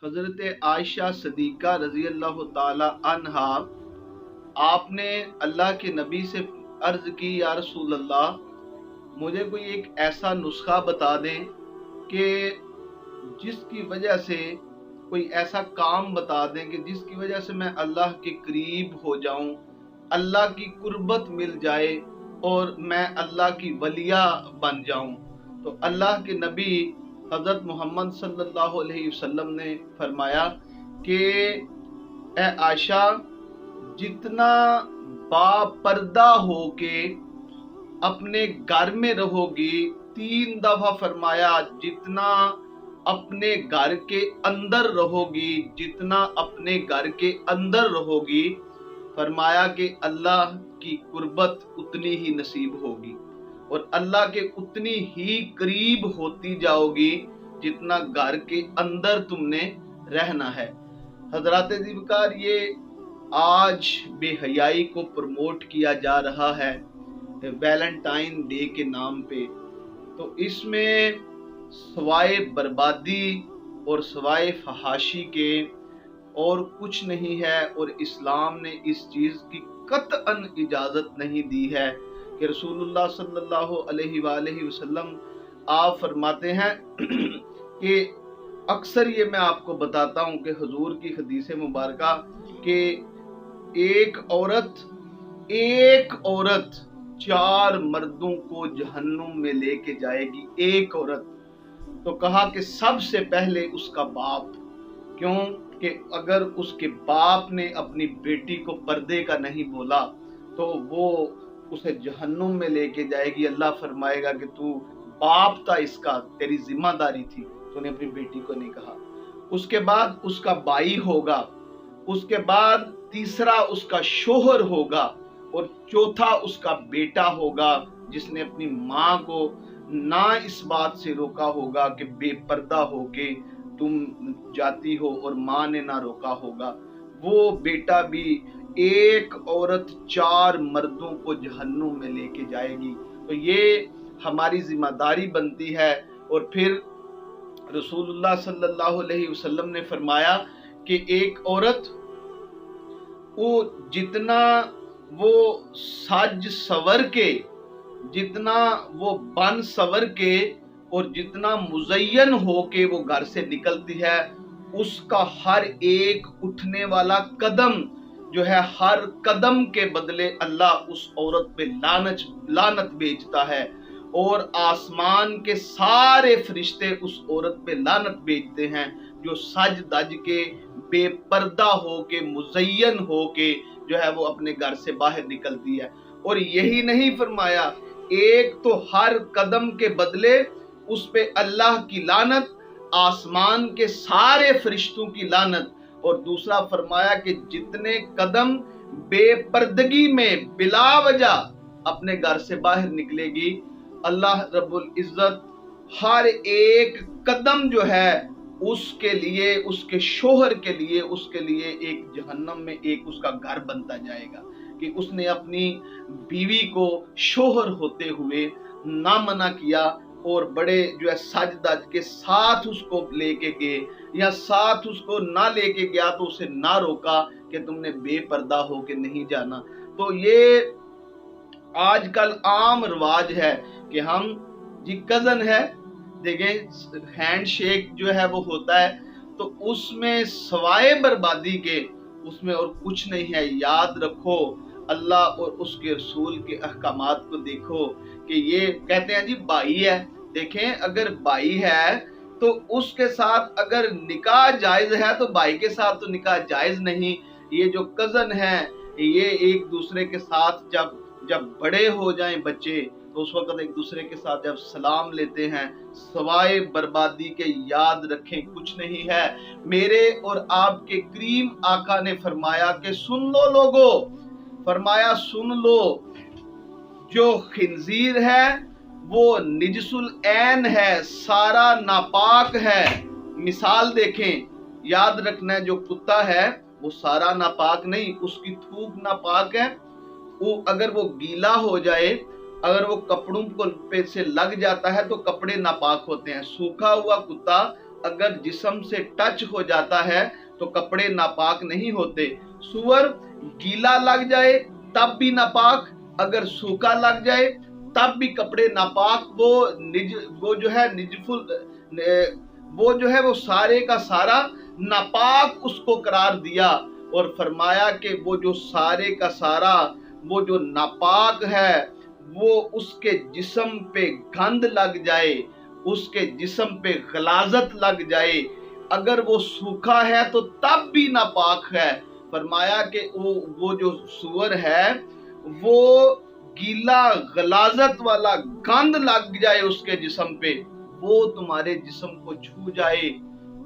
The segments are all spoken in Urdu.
حضرت عائشہ صدیقہ رضی اللہ تعالی عنہا، آپ نے اللہ کے نبی سے عرض کی، یا رسول اللہ مجھے کوئی ایک ایسا نسخہ بتا دیں کہ جس کی وجہ سے، کوئی ایسا کام بتا دیں کہ جس کی وجہ سے میں اللہ کے قریب ہو جاؤں، اللہ کی قربت مل جائے اور میں اللہ کی ولیہ بن جاؤں۔ تو اللہ کے نبی حضرت محمد صلی اللہ علیہ وسلم نے فرمایا کہ اے عائشہ، جتنا با پردہ ہو کے اپنے گھر میں رہو گی، 3 دفعہ فرمایا، جتنا اپنے گھر کے اندر رہو گی، جتنا اپنے گھر کے اندر رہو گی، فرمایا کہ اللہ کی قربت اتنی ہی نصیب ہوگی اور اللہ کے اتنی ہی قریب ہوتی جاؤ گی جتنا گھر کے اندر تم نے رہنا ہے۔ حضرات ذوالفقار، یہ آج بے حیائی کو پروموٹ کیا جا رہا ہے ویلنٹائن ڈے کے نام پہ، تو اس میں سوائے بربادی اور سوائے فحاشی کے اور کچھ نہیں ہے، اور اسلام نے اس چیز کی قطعاً اجازت نہیں دی ہے کہ رسول اللہ صلی اللہ علیہ وآلہ وسلم آپ فرماتے ہیں کہ اکثر یہ میں آپ کو بتاتا ہوں کہ حضور کی حدیث مبارکہ کہ ایک عورت 4 مردوں کو جہنم میں لے کے جائے گی، ایک عورت۔ تو کہا کہ سب سے پہلے اس کا باپ، کیوں کہ اگر اس کے باپ نے اپنی بیٹی کو پردے کا نہیں بولا تو وہ اسے جہنم میں لے کے جائے گی۔ اللہ فرمائے گا کہ تو باپ تھا اس کا، تیری ذمہ داری تھی، تو نے اپنی بیٹی کو نہیں کہا۔ اس کے بعد اس کا بھائی ہوگا، اس کے بعد تیسرا اس کا شوہر ہوگا، اور چوتھا اس کا بیٹا ہوگا جس نے اپنی ماں کو نہ اس بات سے روکا ہوگا کہ بے پردہ ہو کے تم جاتی ہو، اور ماں نے نہ روکا ہوگا، وہ بیٹا بھی ایک عورت 4 مردوں کو جہنم میں لے کے جائے گی۔ تو یہ ہماری ذمہ داری بنتی ہے۔ اور پھر رسول اللہ صلی اللہ علیہ وسلم نے فرمایا کہ ایک عورت وہ جتنا وہ سج سور کے، جتنا وہ بن سور کے اور جتنا مزین ہو کے وہ گھر سے نکلتی ہے، اس کا ہر ایک اٹھنے والا قدم جو ہے، ہر قدم کے بدلے اللہ اس عورت پہ لعنت بھیجتا ہے، اور آسمان کے سارے فرشتے اس عورت پہ لعنت بھیجتے ہیں جو سج دج کے، بے پردہ ہو کے، مزین ہو کے جو ہے وہ اپنے گھر سے باہر نکلتی ہے۔ اور یہی نہیں فرمایا، ایک تو ہر قدم کے بدلے اس پہ اللہ کی لعنت، آسمان کے سارے فرشتوں کی لعنت، اور دوسرا فرمایا کہ جتنے قدم بے پردگی میں بلا وجہ اپنے گھر سے باہر نکلے گی، اللہ رب العزت ہر ایک قدم جو ہے اس کے لیے، اس کے شوہر کے لیے، اس کے لیے ایک جہنم میں ایک اس کا گھر بنتا جائے گا کہ اس نے اپنی بیوی کو شوہر ہوتے ہوئے نہ منع کیا، اور بڑے جو ہے سج دج کے ساتھ اس کو لے کے گئے، یا ساتھ اس کو نہ لے کے گیا تو اسے نہ روکا کہ تم نے بے پردہ ہو کے نہیں جانا۔ تو یہ آج کل عام رواج ہے کہ ہم جی کزن ہے، دیکھیں ہینڈ شیک جو ہے وہ ہوتا ہے، تو اس میں سوائے بربادی کے اس میں اور کچھ نہیں ہے۔ یاد رکھو اللہ اور اس کے رسول کے احکامات کو دیکھو کہ یہ کہتے ہیں جی بھائی ہے، دیکھیں اگر بھائی ہے تو اس کے ساتھ اگر نکاح جائز ہے تو بھائی کے ساتھ تو نکاح جائز نہیں۔ یہ جو کزن ہے یہ ایک دوسرے کے ساتھ جب بڑے ہو جائیں بچے تو اس وقت ایک دوسرے کے ساتھ جب سلام لیتے ہیں، سوائے بربادی کے یاد رکھیں کچھ نہیں ہے۔ میرے اور آپ کے کریم آقا نے فرمایا کہ سن لو لوگو، فرمایا سن لو، جو خنزیر ہے وہ نجس العین ہے، سارا ناپاک ہے۔ مثال دیکھیں، یاد رکھنا ہے جو کتا ہے وہ سارا ناپاک نہیں، اس کی تھوک ناپاک ہے، اگر وہ گیلا ہو جائے، اگر وہ کپڑوں پہ سے لگ جاتا ہے تو کپڑے ناپاک ہوتے ہیں۔ سوکھا ہوا کتا اگر جسم سے ٹچ ہو جاتا ہے تو کپڑے ناپاک نہیں ہوتے۔ سور گیلا لگ جائے تب بھی ناپاک، اگر سوکھا لگ جائے تب بھی کپڑے ناپاک۔ وہ جو ہے وہ سارے کا سارا ناپاک اس کو قرار دیا، اور فرمایا کہ وہ جو سارے کا سارا وہ جو ناپاک ہے وہ اس کے جسم پہ گند لگ جائے، اس کے جسم پہ غلاظت لگ جائے، اگر وہ سوکھا ہے تو تب بھی ناپاک ہے۔ فرمایا کہ وہ جو سور ہے وہ گیلا غلاظت والا گند لگ جائے اس کے جسم پہ، وہ تمہارے جسم کو چھو جائے،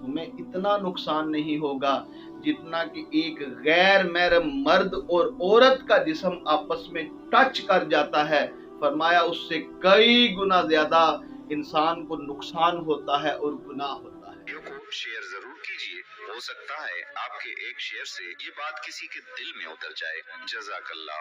تمہیں اتنا نقصان نہیں ہوگا جتنا کہ ایک غیر محرم مرد اور عورت کا جسم آپس میں ٹچ کر جاتا ہے۔ فرمایا اس سے کئی گنا زیادہ انسان کو نقصان ہوتا ہے اور گناہ ہوتا ہے۔ ویڈیو کو شیئر ضرور کیجیے، ہو سکتا ہے آپ کے ایک شیئر سے یہ بات کسی کے دل میں اتر جائے۔ جزاک اللہ۔